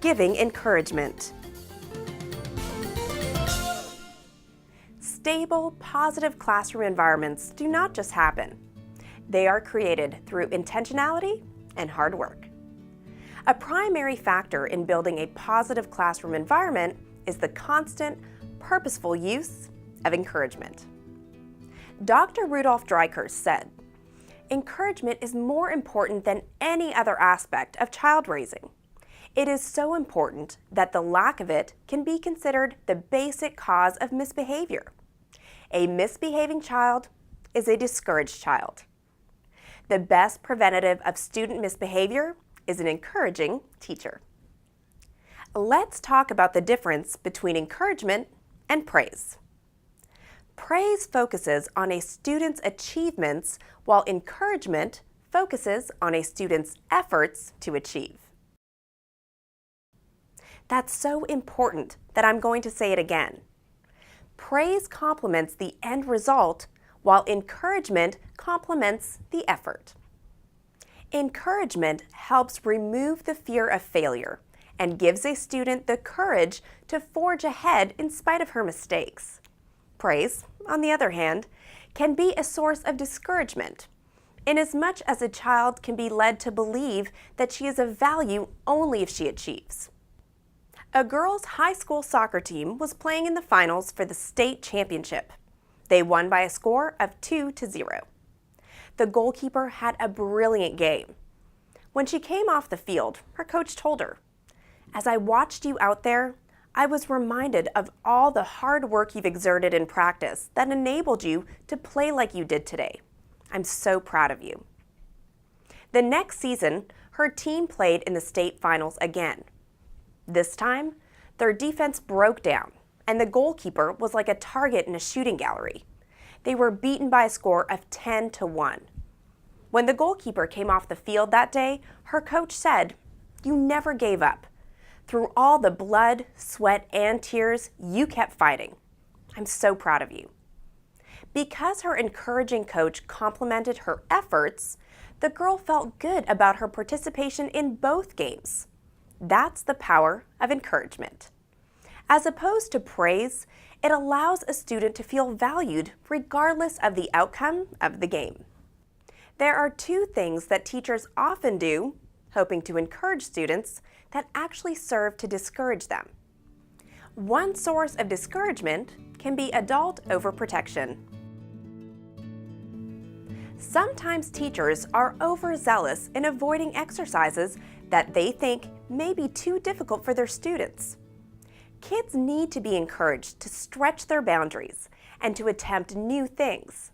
giving encouragement. Stable, positive classroom environments do not just happen. They are created through intentionality and hard work. A primary factor in building a positive classroom environment is the constant, purposeful use of encouragement. Dr. Rudolf Dreikurs said, "Encouragement is more important than any other aspect of child raising. It is so important that the lack of it can be considered the basic cause of misbehavior. A misbehaving child is a discouraged child. The best preventative of student misbehavior is an encouraging teacher." Let's talk about the difference between encouragement and praise. Praise focuses on a student's achievements, while encouragement focuses on a student's efforts to achieve. That's so important that I'm going to say it again. Praise complements the end result, while encouragement complements the effort. Encouragement helps remove the fear of failure and gives a student the courage to forge ahead in spite of her mistakes. Praise, on the other hand, can be a source of discouragement, inasmuch as a child can be led to believe that she is of value only if she achieves. A girls' high school soccer team was playing in the finals for the state championship. They won by a score of 2-0. The goalkeeper had a brilliant game. When she came off the field, her coach told her, "As I watched you out there, I was reminded of all the hard work you've exerted in practice that enabled you to play like you did today. I'm so proud of you." The next season, her team played in the state finals again. This time, their defense broke down, and the goalkeeper was like a target in a shooting gallery. They were beaten by a score of 10-1. When the goalkeeper came off the field that day, her coach said, "You never gave up. Through all the blood, sweat, and tears, you kept fighting. I'm so proud of you." Because her encouraging coach complimented her efforts, the girl felt good about her participation in both games. That's the power of encouragement. As opposed to praise, it allows a student to feel valued regardless of the outcome of the game. There are two things that teachers often do, hoping to encourage students, that actually serve to discourage them. One source of discouragement can be adult overprotection. Sometimes teachers are overzealous in avoiding exercises that they think may be too difficult for their students. Kids need to be encouraged to stretch their boundaries and to attempt new things.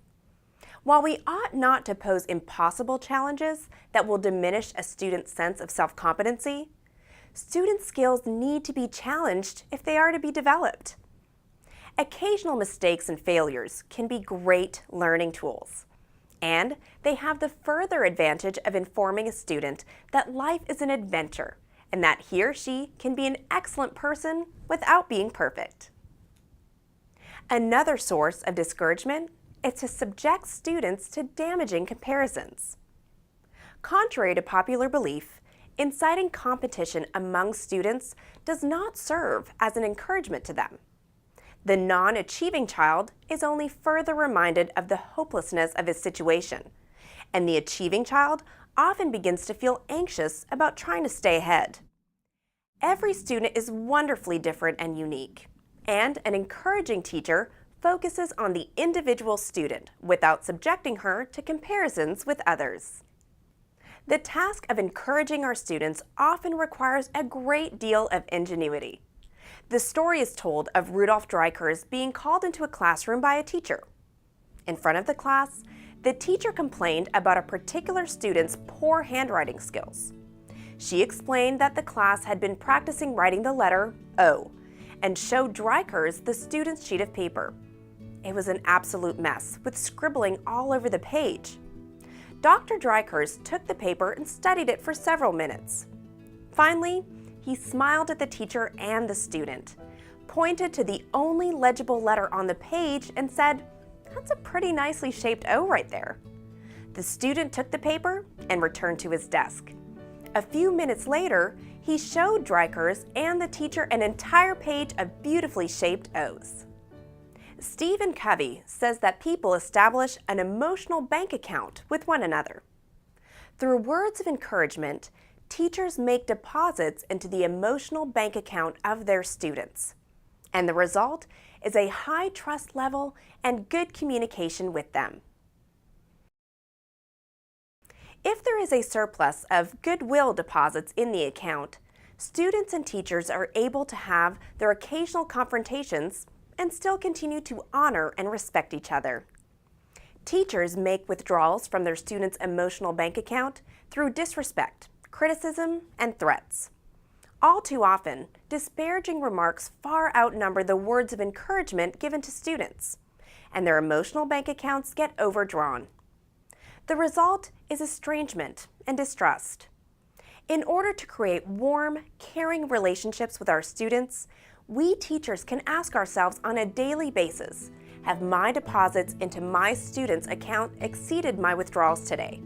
While we ought not to pose impossible challenges that will diminish a student's sense of self-competency, student skills need to be challenged if they are to be developed. Occasional mistakes and failures can be great learning tools, and they have the further advantage of informing a student that life is an adventure and that he or she can be an excellent person without being perfect. Another source of discouragement is to subject students to damaging comparisons. Contrary to popular belief, inciting competition among students does not serve as an encouragement to them. The non-achieving child is only further reminded of the hopelessness of his situation, and the achieving child often begins to feel anxious about trying to stay ahead. Every student is wonderfully different and unique, and an encouraging teacher focuses on the individual student without subjecting her to comparisons with others. The task of encouraging our students often requires a great deal of ingenuity. The story is told of Rudolf Dreikurs being called into a classroom by a teacher. In front of the class, the teacher complained about a particular student's poor handwriting skills. She explained that the class had been practicing writing the letter O and showed Dreikurs the student's sheet of paper. It was an absolute mess, with scribbling all over the page. Dr. Dreikurs took the paper and studied it for several minutes. Finally, he smiled at the teacher and the student, pointed to the only legible letter on the page, and said, "That's a pretty nicely shaped O right there." The student took the paper and returned to his desk. A few minutes later, he he showed Dreikurs and the teacher an entire page of beautifully shaped O's. Stephen Covey says that people establish an emotional bank account with one another. Through words of encouragement, teachers make deposits into the emotional bank account of their students. And the result is a high trust level and good communication with them. If there is a surplus of goodwill deposits in the account, students and teachers are able to have their occasional confrontations and still continue to honor and respect each other. Teachers make withdrawals from their students' emotional bank account through disrespect, criticism, and threats. All too often, disparaging remarks far outnumber the words of encouragement given to students, and their emotional bank accounts get overdrawn. The result is estrangement and distrust. In order to create warm, caring relationships with our students, we teachers can ask ourselves on a daily basis, have my deposits into my students' account exceeded my withdrawals today?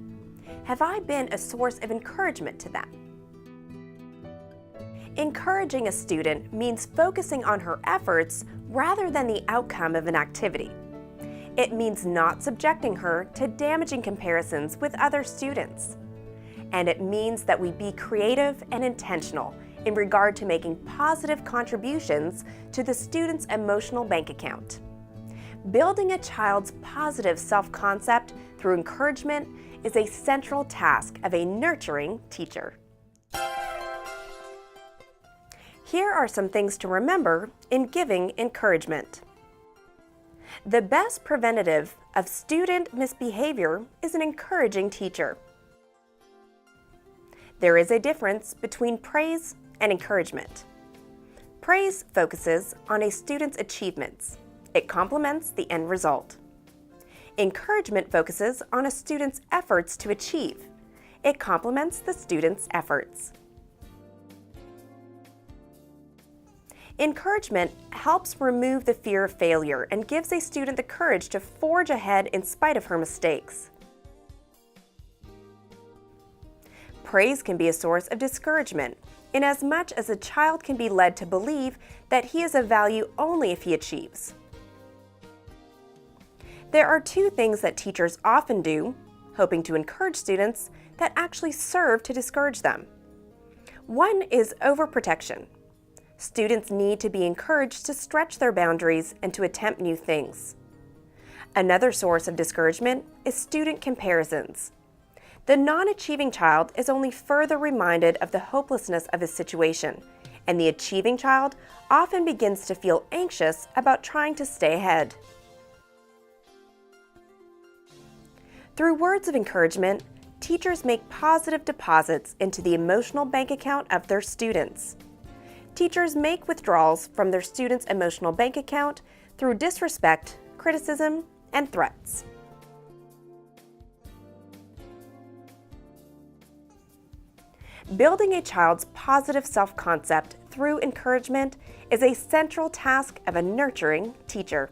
Have I been a source of encouragement to them? Encouraging a student means focusing on her efforts rather than the outcome of an activity. It means not subjecting her to damaging comparisons with other students. And it means that we be creative and intentional in regard to making positive contributions to the student's emotional bank account. Building a child's positive self-concept through encouragement is a central task of a nurturing teacher. Here are some things to remember in giving encouragement. The best preventative of student misbehavior is an encouraging teacher. There is a difference between praise and encouragement. Praise focuses on a student's achievements. It complements the end result. Encouragement focuses on a student's efforts to achieve. It complements the student's efforts. Encouragement helps remove the fear of failure and gives a student the courage to forge ahead in spite of her mistakes. Praise can be a source of discouragement, inasmuch as a child can be led to believe that he is of value only if he achieves. There are two things that teachers often do, hoping to encourage students, that actually serve to discourage them. One is overprotection. Students need to be encouraged to stretch their boundaries and to attempt new things. Another source of discouragement is student comparisons. The non-achieving child is only further reminded of the hopelessness of his situation, and the achieving child often begins to feel anxious about trying to stay ahead. Through words of encouragement, teachers make positive deposits into the emotional bank account of their students. Teachers make withdrawals from their students' emotional bank account through disrespect, criticism, and threats. Building a child's positive self-concept through encouragement is a central task of a nurturing teacher.